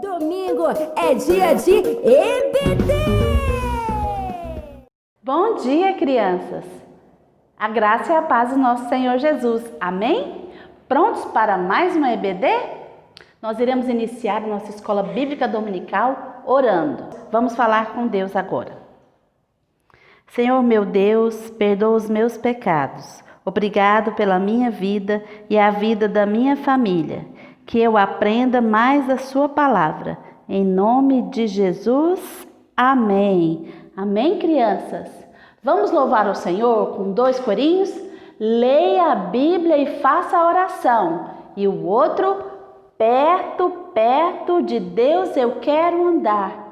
Domingo é dia de EBD! Bom dia, crianças! A graça e a paz do nosso Senhor Jesus. Amém? Prontos para mais uma EBD? Nós iremos iniciar a nossa escola bíblica dominical orando. Vamos falar com Deus agora. Senhor meu Deus, perdoa os meus pecados. Obrigado pela minha vida e a vida da minha família. Que eu aprenda mais a sua palavra. Em nome de Jesus, amém. Amém, crianças? Vamos louvar o Senhor com 2 corinhos? Leia a Bíblia e faça a oração. E o outro, perto de Deus eu quero andar.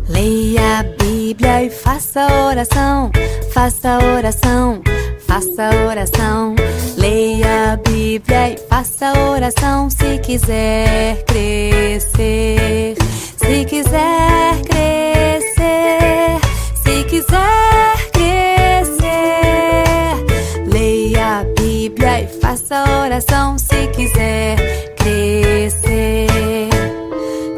Leia a Bíblia e faça oração, faça oração, faça oração. Leia a Bíblia e faça oração se quiser crescer, se quiser crescer, se quiser crescer. Leia a Bíblia e faça oração se quiser crescer.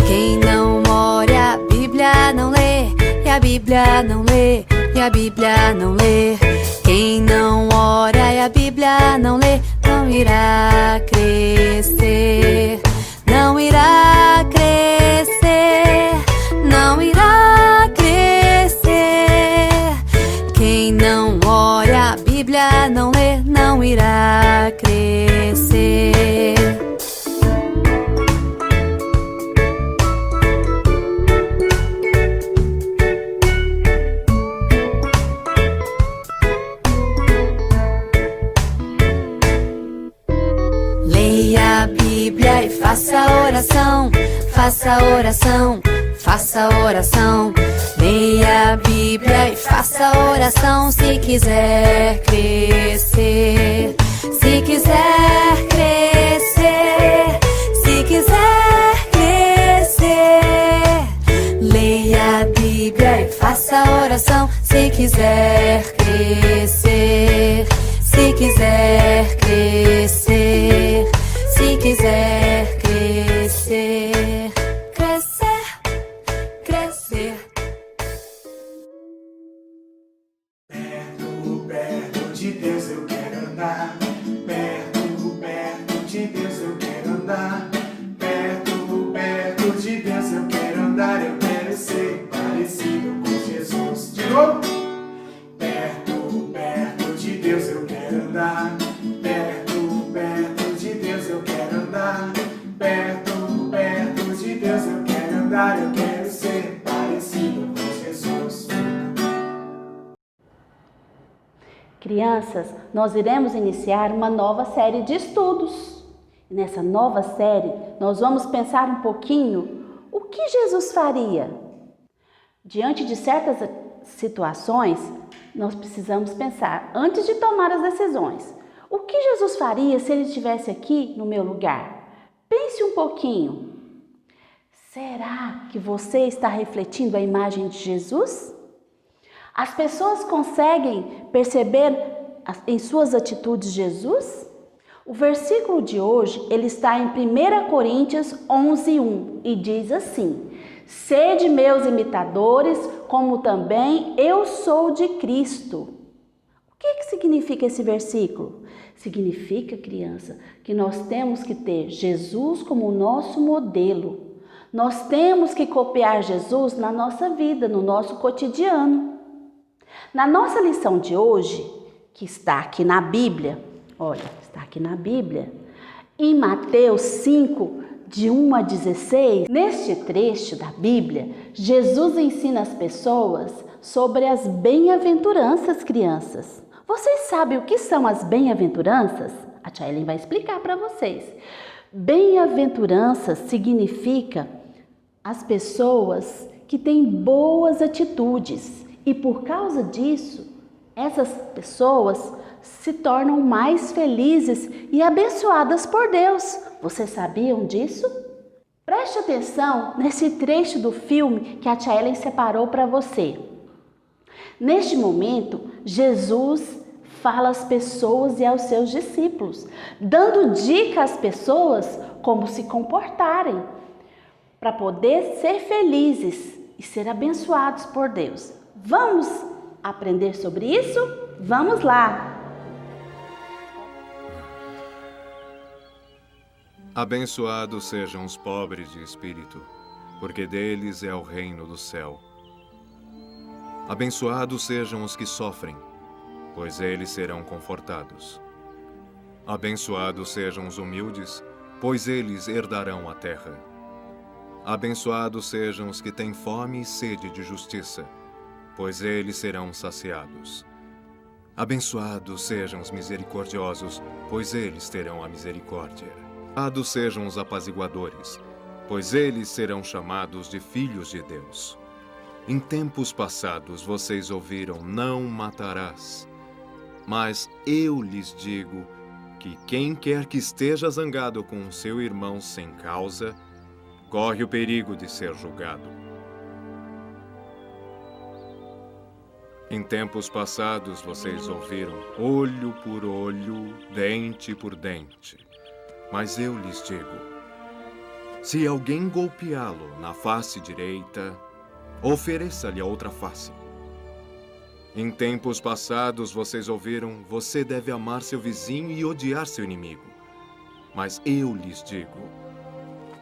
Quem não ora a Bíblia não lê, e a Bíblia não lê, e a Bíblia não lê. Quem não ora e a Bíblia não lê, não irá crescer, não irá crescer, não irá crescer. Quem não ora a Bíblia não lê, não irá crescer. Leia a Bíblia e faça oração, faça oração, faça oração. Leia a Bíblia e faça oração se quiser crescer, se quiser crescer, se quiser crescer. Leia a Bíblia e faça oração se quiser crescer, se quiser crescer, se quiser crescer, crescer, crescer. Perto de Deus eu quero andar. Perto de Deus eu quero andar. Perto de Deus eu quero andar. Eu quero ser parecido com Jesus. De novo. Perto de Deus eu quero andar. Perto de Deus eu quero andar. Perto de Deus eu quero andar. Eu quero ser parecido com Jesus. Crianças, nós iremos iniciar uma nova série de estudos. E nessa nova série, nós vamos pensar um pouquinho o que Jesus faria. Diante de certas situações, nós precisamos pensar, antes de tomar as decisões, o que Jesus faria se ele estivesse aqui no meu lugar? Pense um pouquinho. Será que você está refletindo a imagem de Jesus? As pessoas conseguem perceber em suas atitudes Jesus? O versículo de hoje, ele está em 1 Coríntios 11:1 e diz assim: Sede meus imitadores, como também eu sou de Cristo. O que significa esse versículo? Significa, criança, que nós temos que ter Jesus como o nosso modelo. Nós temos que copiar Jesus na nossa vida, no nosso cotidiano. Na nossa lição de hoje, que está aqui na Bíblia, olha, está aqui na Bíblia, em Mateus 5, de 1 a 16, neste trecho da Bíblia, Jesus ensina as pessoas sobre as bem-aventuranças, crianças. Vocês sabem o que são as bem-aventuranças? A tia Ellen vai explicar para vocês. Bem-aventuranças significa as pessoas que têm boas atitudes e por causa disso, essas pessoas se tornam mais felizes e abençoadas por Deus. Vocês sabiam disso? Preste atenção nesse trecho do filme que a tia Ellen separou para você. Neste momento, Jesus fala às pessoas e aos seus discípulos, dando dica às pessoas como se comportarem para poder ser felizes e ser abençoados por Deus. Vamos aprender sobre isso? Vamos lá! Abençoados sejam os pobres de espírito, porque deles é o reino do céu. Abençoados sejam os que sofrem, pois eles serão confortados. Abençoados sejam os humildes, pois eles herdarão a terra. Abençoados sejam os que têm fome e sede de justiça, pois eles serão saciados. Abençoados sejam os misericordiosos, pois eles terão a misericórdia. Abençoados sejam os apaziguadores, pois eles serão chamados de filhos de Deus. Em tempos passados vocês ouviram: não matarás. Mas eu lhes digo que quem quer que esteja zangado com o seu irmão sem causa, corre o perigo de ser julgado. Em tempos passados vocês ouviram: olho por olho, dente por dente. Mas eu lhes digo: se alguém golpeá-lo na face direita, ofereça-lhe a outra face. Em tempos passados vocês ouviram: você deve amar seu vizinho e odiar seu inimigo. Mas eu lhes digo: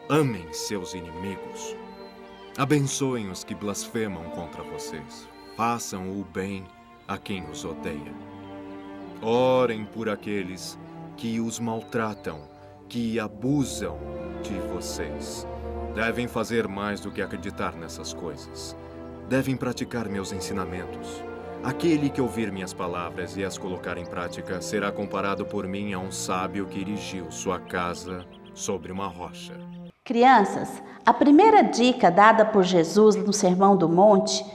amem seus inimigos. Abençoem os que blasfemam contra vocês. Façam o bem a quem os odeia. Orem por aqueles que os maltratam, que abusam de vocês. Devem fazer mais do que acreditar nessas coisas. Devem praticar meus ensinamentos. Aquele que ouvir minhas palavras e as colocar em prática será comparado por mim a um sábio que erigiu sua casa sobre uma rocha. Crianças, a primeira dica dada por Jesus no Sermão do Monte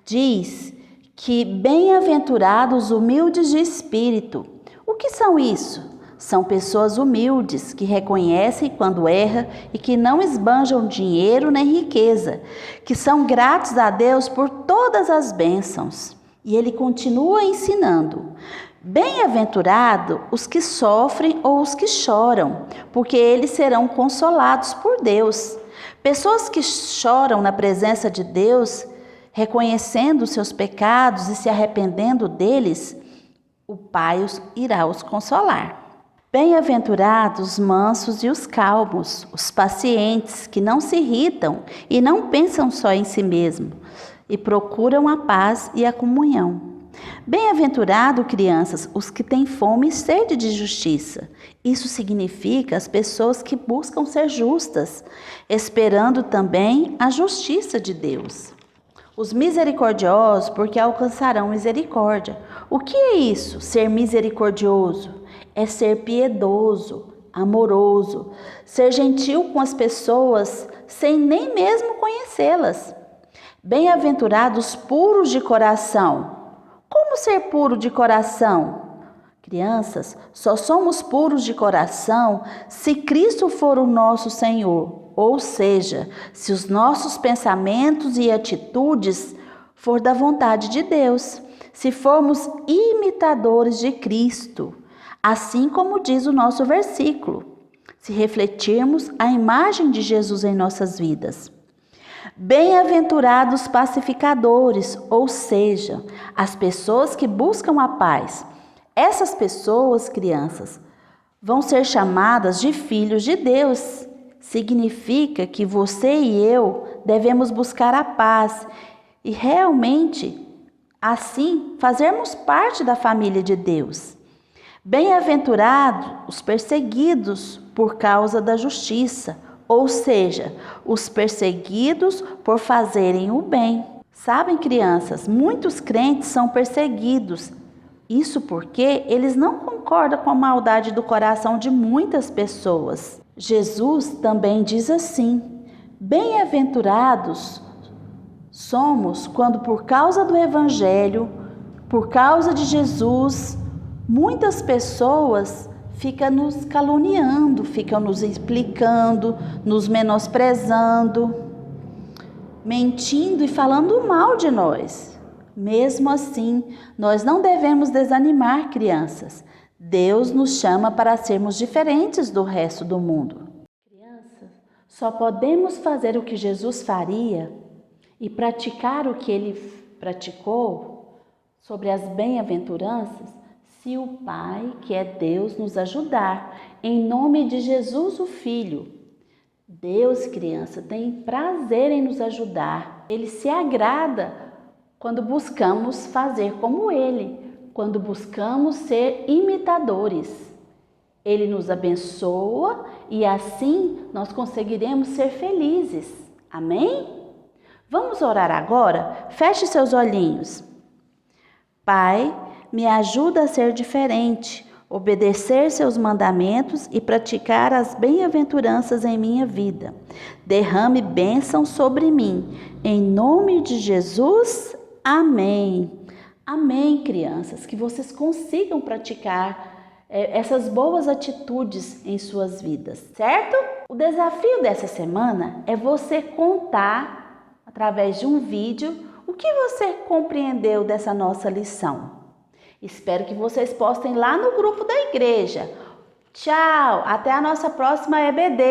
diz que bem-aventurados os humildes de espírito. O que são isso? São pessoas humildes que reconhecem quando erram e que não esbanjam dinheiro nem riqueza, que são gratos a Deus por todas as bênçãos. E ele continua ensinando: bem-aventurado os que sofrem ou os que choram, porque eles serão consolados por Deus. Pessoas que choram na presença de Deus, reconhecendo seus pecados e se arrependendo deles, o Pai irá os consolar. Bem-aventurados os mansos e os calmos, os pacientes, que não se irritam e não pensam só em si mesmos, e procuram a paz e a comunhão. Bem-aventurado, crianças, os que têm fome e sede de justiça. Isso significa as pessoas que buscam ser justas, esperando também a justiça de Deus. Os misericordiosos, porque alcançarão misericórdia. O que é isso, ser misericordioso? É ser piedoso, amoroso, ser gentil com as pessoas sem nem mesmo conhecê-las. Bem-aventurados puros de coração. Como ser puro de coração? Crianças, só somos puros de coração se Cristo for o nosso Senhor, ou seja, se os nossos pensamentos e atitudes for da vontade de Deus, se formos imitadores de Cristo. Assim como diz o nosso versículo, se refletirmos a imagem de Jesus em nossas vidas. Bem-aventurados pacificadores, ou seja, as pessoas que buscam a paz. Essas pessoas, crianças, vão ser chamadas de filhos de Deus. Significa que você e eu devemos buscar a paz e realmente, assim, fazermos parte da família de Deus. Bem-aventurados os perseguidos por causa da justiça, ou seja, os perseguidos por fazerem o bem. Sabem, crianças, muitos crentes são perseguidos. Isso porque eles não concordam com a maldade do coração de muitas pessoas. Jesus também diz assim: bem-aventurados somos quando por causa do Evangelho, por causa de Jesus, muitas pessoas fica nos caluniando, fica nos explicando, nos menosprezando, mentindo e falando mal de nós. Mesmo assim, nós não devemos desanimar, crianças. Deus nos chama para sermos diferentes do resto do mundo. Crianças, só podemos fazer o que Jesus faria e praticar o que Ele praticou sobre as bem-aventuranças se o Pai, que é Deus, nos ajudar, em nome de Jesus, o Filho. Deus, criança, tem prazer em nos ajudar. Ele se agrada quando buscamos fazer como Ele, quando buscamos ser imitadores. Ele nos abençoa e assim nós conseguiremos ser felizes. Amém? Vamos orar agora? Feche seus olhinhos. Pai, me ajuda a ser diferente, obedecer seus mandamentos e praticar as bem-aventuranças em minha vida. Derrame bênção sobre mim. Em nome de Jesus, amém. Amém, crianças, que vocês consigam praticar essas boas atitudes em suas vidas, certo? O desafio dessa semana é você contar, através de um vídeo, o que você compreendeu dessa nossa lição. Espero que vocês postem lá no grupo da igreja. Tchau, até a nossa próxima EBD.